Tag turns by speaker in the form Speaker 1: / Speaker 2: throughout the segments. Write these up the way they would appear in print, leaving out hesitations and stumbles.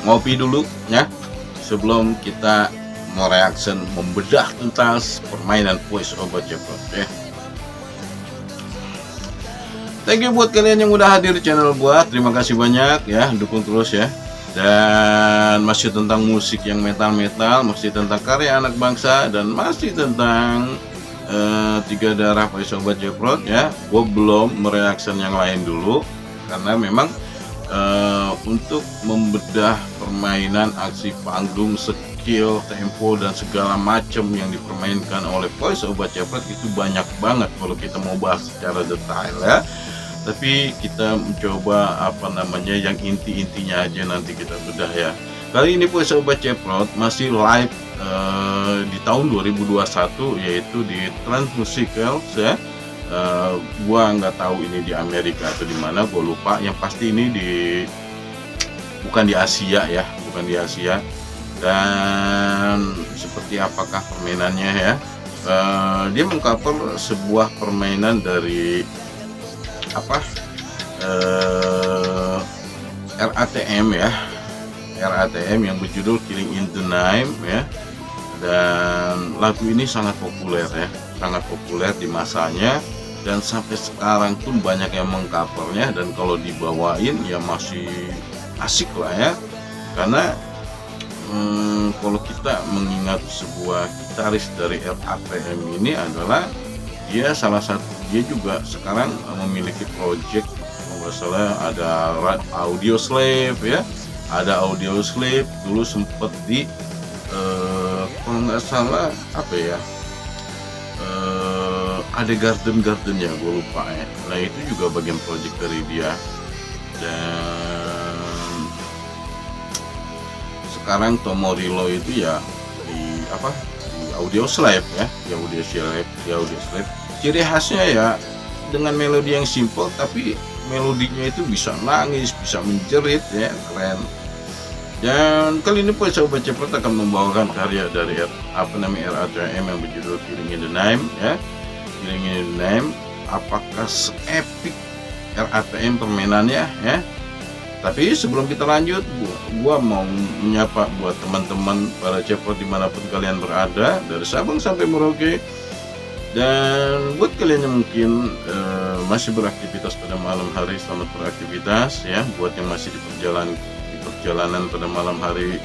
Speaker 1: ngopi dulu ya sebelum kita mau reaction membedah tuntas permainan Voice Over Jeopardy ya. Thank you buat kalian yang udah hadir di channel gua. Terima kasih banyak ya, dukung terus ya. Dan masih tentang musik yang metal-metal, masih tentang karya anak bangsa, dan masih tentang Tiga Darah Voice Over Jeopardy ya. Gua belum mereaction yang lain dulu karena memang untuk membedah permainan, aksi panggung, skill, tempo dan segala macam yang dipermainkan oleh Voice Over Jeopardy itu banyak banget kalau kita mau bahas secara detail ya. Tapi kita mencoba yang inti-intinya aja nanti kita bedah ya. Kali ini Voice Over Jeopardy masih live di tahun 2021 yaitu di Trans Musicals ya. Gua nggak tahu ini di Amerika atau di mana, gua lupa. Yang pasti ini bukan di Asia ya, bukan di Asia. Dan seperti apakah permainannya ya? Dia mengcover sebuah permainan dari RATM ya, RATM yang berjudul Killing in the Name ya. Dan lagu ini sangat populer ya, sangat populer di masanya. Dan sampai sekarang pun banyak yang mengcovernya, dan kalau dibawain ya masih asik lah ya. Karena kalau kita mengingat sebuah gitaris dari RATM ini adalah dia dia juga sekarang memiliki project, kalau nggak salah ada Audioslave ya, ada Audioslave dulu sempet di kalau nggak salah ada garden-gardennya, gue lupa ya. Nah itu juga bagian project dari dia. Dan sekarang Tomorilo itu ya di Audioslave ya, di Audioslave. Ciri khasnya ya dengan melodi yang simple, tapi melodinya itu bisa nangis, bisa menjerit ya, keren. Dan kali ini Voice Over Jeopardy akan membawakan karya dari RATM yang berjudul Killing in the Name ya. Killing in the Name, apakah se-epic RATM permainannya ya? Tapi sebelum kita lanjut, gua mau menyapa buat teman-teman para Jeopardy dimanapun kalian berada, dari Sabang sampai Merauke. Dan buat kalian yang mungkin masih beraktivitas pada malam hari, selamat beraktivitas ya. Buat yang masih di perjalanan pada malam hari,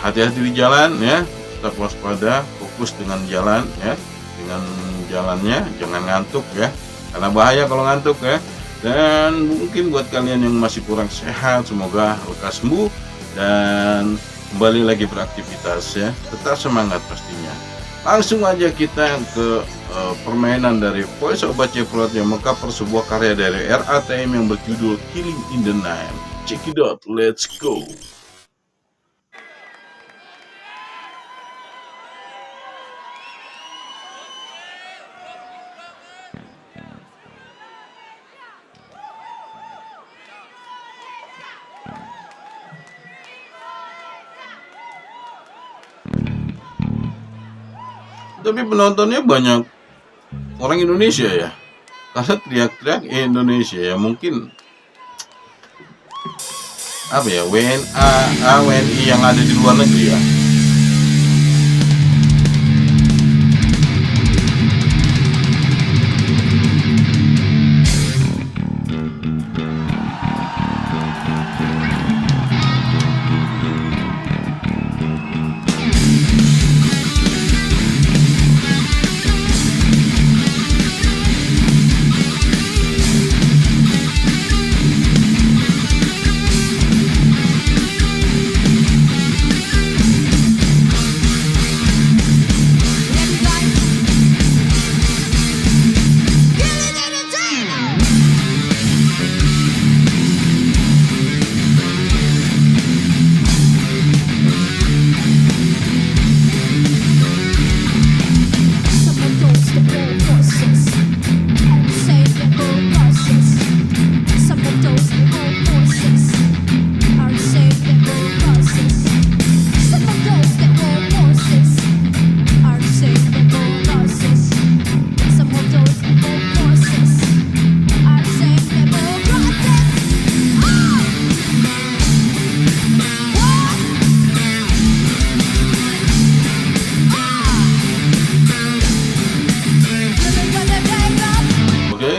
Speaker 1: hati-hati di jalan ya, tetap waspada, fokus dengan jalan ya, dengan jalannya, jangan ngantuk ya, karena bahaya kalau ngantuk ya. Dan mungkin buat kalian yang masih kurang sehat, semoga lekas sembuh dan kembali lagi beraktivitas ya, tetap semangat pastinya. Langsung aja kita ke permainan dari Voice Over Jeopardy yang mengcover sebuah karya dari RATM yang berjudul Killing in the Name. Check it out, let's go. Tapi penontonnya banyak orang Indonesia ya, karena teriak-teriak Indonesia ya. Mungkin WNI yang ada di luar negeri ya.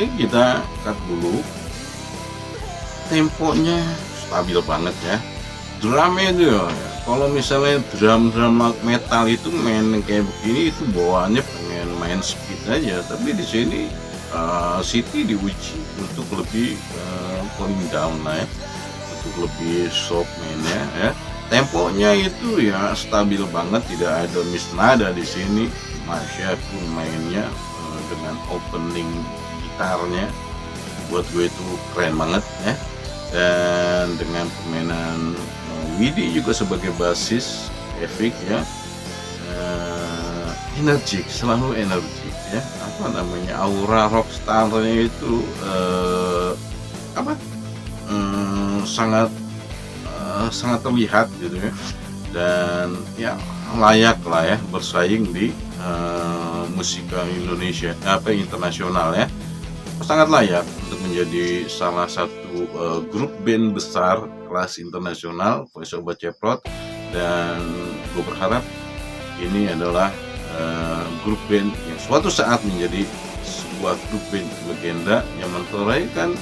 Speaker 1: Oke, kita cut dulu. Temponya stabil banget ya. Drumnya itu ya, kalau misalnya drum metal itu main kayak begini itu bawaannya pengen main speed aja, tapi di sini Siti diuji untuk lebih cooling down lah ya, untuk lebih soft mainnya ya. Temponya itu ya stabil banget, tidak ada miss nada di sini. Masya pun mainnya dengan opening gitarnya buat gue itu keren banget ya. Dan dengan permainan Widi juga sebagai basis Epic ya, energik, selalu energik ya. Apa namanya, aura rockstarnya itu sangat sangat terlihat gitu ya. Dan ya layak lah ya bersaing di musika Indonesia internasional ya. Sangat layak untuk menjadi salah satu grup band besar kelas internasional Voice Over Ceprot. Dan gue berharap ini adalah grup band yang suatu saat menjadi sebuah grup band legenda yang mentorehkan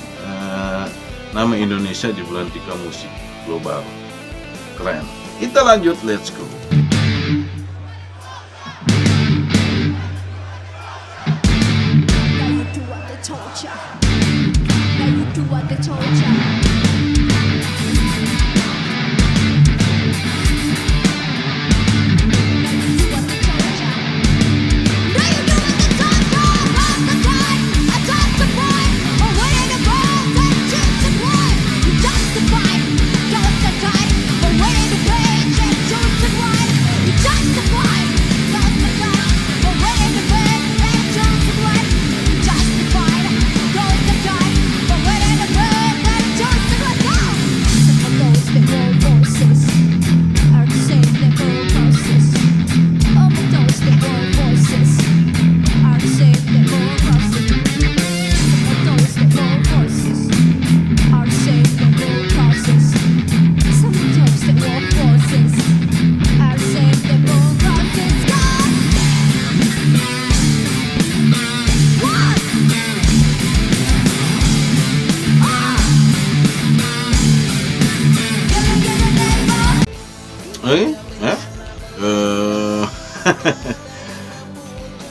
Speaker 1: nama Indonesia di belantika musik global. Keren. Kita lanjut, let's go.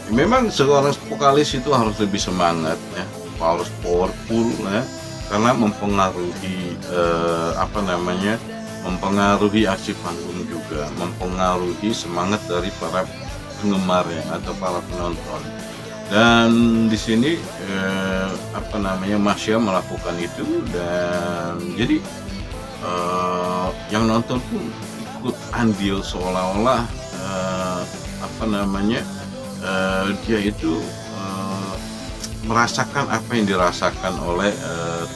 Speaker 1: Memang seorang vokalis itu harus lebih semangat ya, harus powerful ya, karena mempengaruhi mempengaruhi aksi panggung juga, mempengaruhi semangat dari para penggemarnya atau para penonton. Dan di sini Masya melakukan itu, dan jadi yang nonton pun ikut andil seolah-olah dia itu merasakan apa yang dirasakan oleh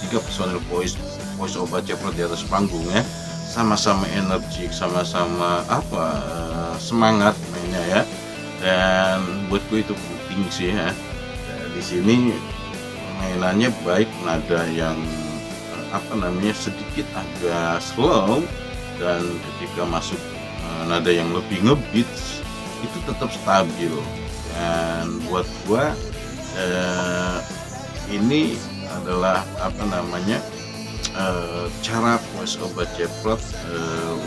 Speaker 1: tiga personil voice over Ceprot di atas panggung ya. Sama-sama energik, sama-sama semangat mainnya ya. Dan buat gue itu penting sih ya. Di sini mainannya baik, nada yang sedikit agak slow, dan ketika masuk nada yang lebih ngebeat itu tetap stabil. Dan buat gua ini adalah cara Voice Over Ceprot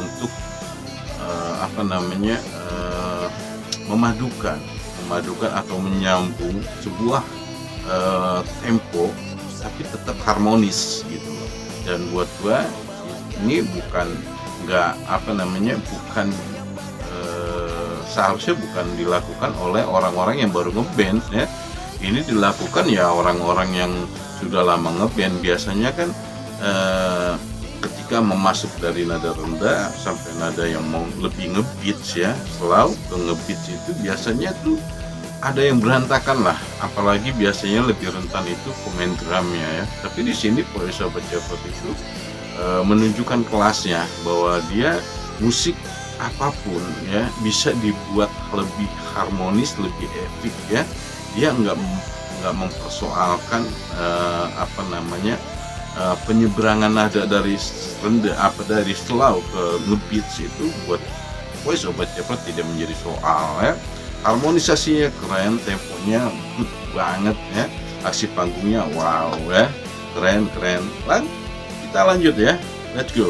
Speaker 1: untuk memadukan atau menyambung sebuah tempo tapi tetap harmonis gitu loh. Dan buat gua ini seharusnya bukan dilakukan oleh orang-orang yang baru ngeband ya. Ini dilakukan ya orang-orang yang sudah lama ngeband. Biasanya kan ketika memasuk dari nada rendah sampai nada yang mau lebih ngebeats ya, slow ke ngebeats itu biasanya tuh ada yang berantakan lah. Apalagi biasanya lebih rentan itu pemain drumnya ya. Tapi di sini Voice Over Ceprot itu menunjukkan kelasnya, bahwa dia musik apapun ya bisa dibuat lebih harmonis, lebih epic ya. Dia nggak mempersoalkan penyeberangan nada dari rendah dari slow ke ngebeats itu buat Voice Over Ceprot tidak menjadi soal ya. Harmonisasinya keren, temponya good banget ya. Aksi panggungnya wow ya, keren. Kita lanjut ya, let's go.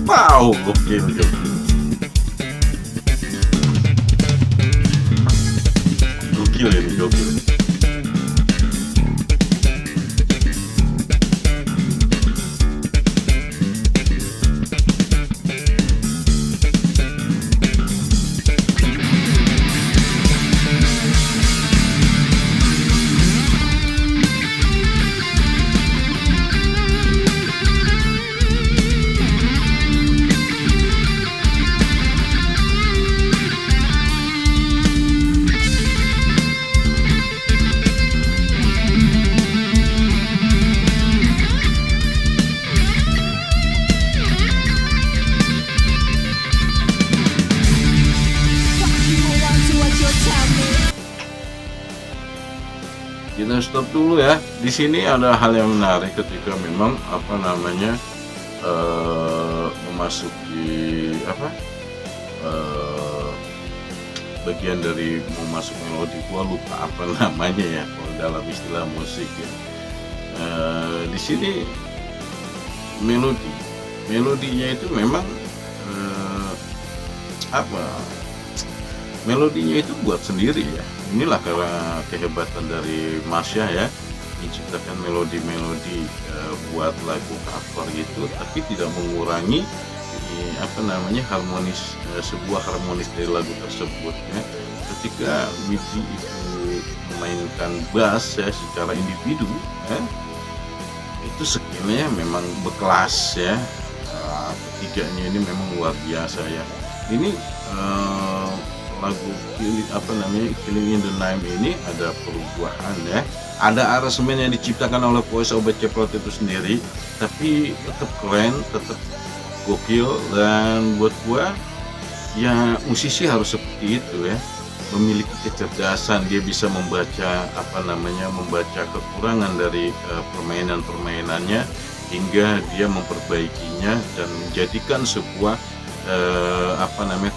Speaker 1: Wow, gokil. Gokil ini, gokil. Kita stop dulu ya. Di sini ada hal yang menarik ketika memang memasuki bagian dari mau masuk melodi, gua lupa apa namanya ya kalau dalam istilah musik ya. Di sini melodinya itu memang melodinya itu buat sendiri ya. Inilah karena kehebatan dari Masya ya, menciptakan melodi-melodi buat lagu cover gitu, tapi tidak mengurangi harmonis, sebuah harmonis dari lagu tersebut ya. Ketika Widi itu memainkan bass ya secara individu ya, itu skillnya memang berkelas ya. Ketiganya ini memang luar biasa ya. Ini lagu Killing in the Name ini ada perubahan ya, ada aransemen yang diciptakan oleh Voice Over Ceprot itu sendiri, tapi tetap keren, tetap gokil. Dan buat gua ya, musisi harus seperti itu ya, memiliki kecerdasan, dia bisa membaca membaca kekurangan dari permainannya hingga dia memperbaikinya dan menjadikan sebuah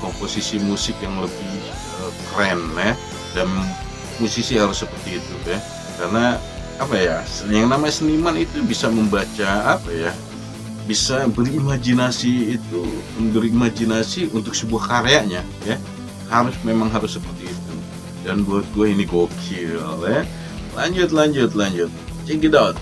Speaker 1: komposisi musik yang lebih keren ya. Dan musisi harus seperti itu ya, karena yang namanya seniman itu bisa membaca bisa berimajinasi untuk sebuah karyanya ya, memang harus seperti itu. Dan buat gue ini gokil ya. Lanjut, check it out.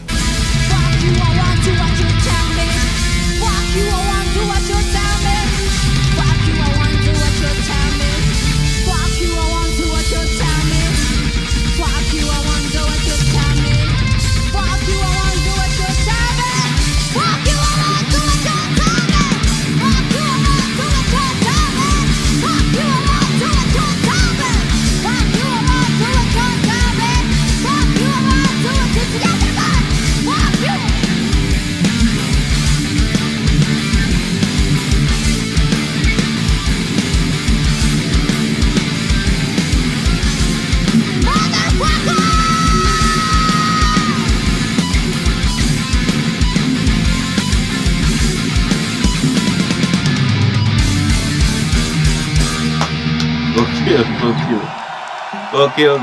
Speaker 1: Gokil.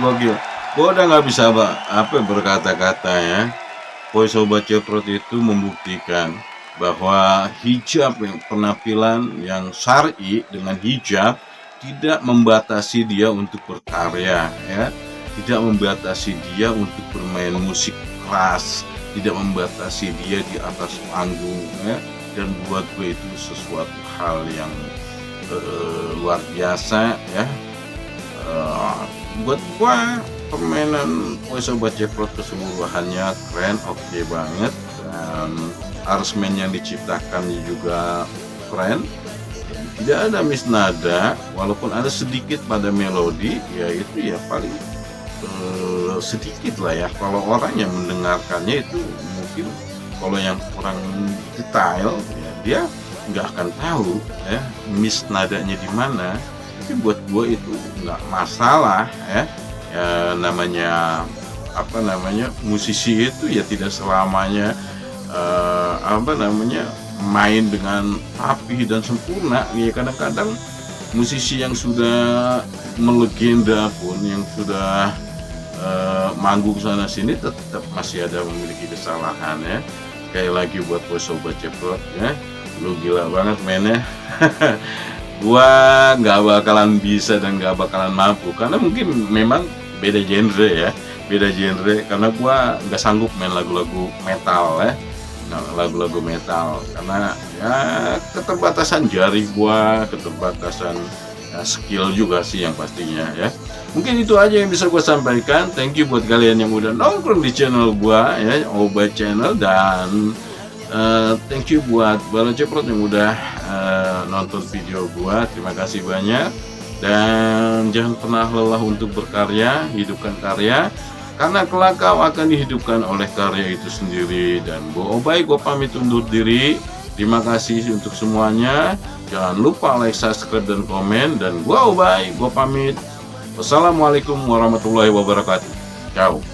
Speaker 1: Gua udah nggak bisa berkata-kata ya. Voice Over Ceprot itu membuktikan bahwa hijab, penampilan yang syar'i dengan hijab tidak membatasi dia untuk berkarya ya. tidak membatasi dia untuk bermain musik keras, tidak membatasi dia di atas panggung ya. Dan buat gue itu sesuatu hal yang luar biasa ya. Buat gue permainan Voice Over Ceprot keseluruhannya keren, oke banget, dan aransemen yang diciptakan juga keren. Tidak ada miss nada, walaupun ada sedikit pada melodi, ya itu ya paling sedikit lah ya. Kalau orang yang mendengarkannya itu mungkin kalau yang kurang detail ya, dia nggak akan tahu ya miss nadanya di mana. Tapi buat gue itu nggak masalah ya. Ya namanya musisi itu ya tidak selamanya main dengan rapi dan sempurna ya. Kadang-kadang musisi yang sudah melegenda pun, yang sudah manggung sana sini, tetap masih ada memiliki kesalahan ya. Sekali lagi buat Sobat Ceprot ya, lu gila banget mainnya. Gua nggak bakalan bisa dan nggak bakalan mampu, karena mungkin memang beda genre ya, karena gua nggak sanggup main lagu-lagu metal ya, lagu-lagu metal, karena ya keterbatasan jari gua, keterbatasan skill juga sih yang pastinya ya. Mungkin itu aja yang bisa gue sampaikan. Thank you buat kalian yang udah nongkrong di channel gue ya, Oba Channel, dan thank you buat Bala Ceprot yang udah nonton video gue. Terima kasih banyak, dan jangan pernah lelah untuk berkarya, hidupkan karya, karena kelak kau akan dihidupkan oleh karya itu sendiri. Dan gue Obay, gue pamit undur diri. Terima kasih untuk semuanya. Jangan lupa like, subscribe, dan komen. Dan gue Obay, gue pamit. Wassalamualaikum warahmatullahi wabarakatuh. Ciao.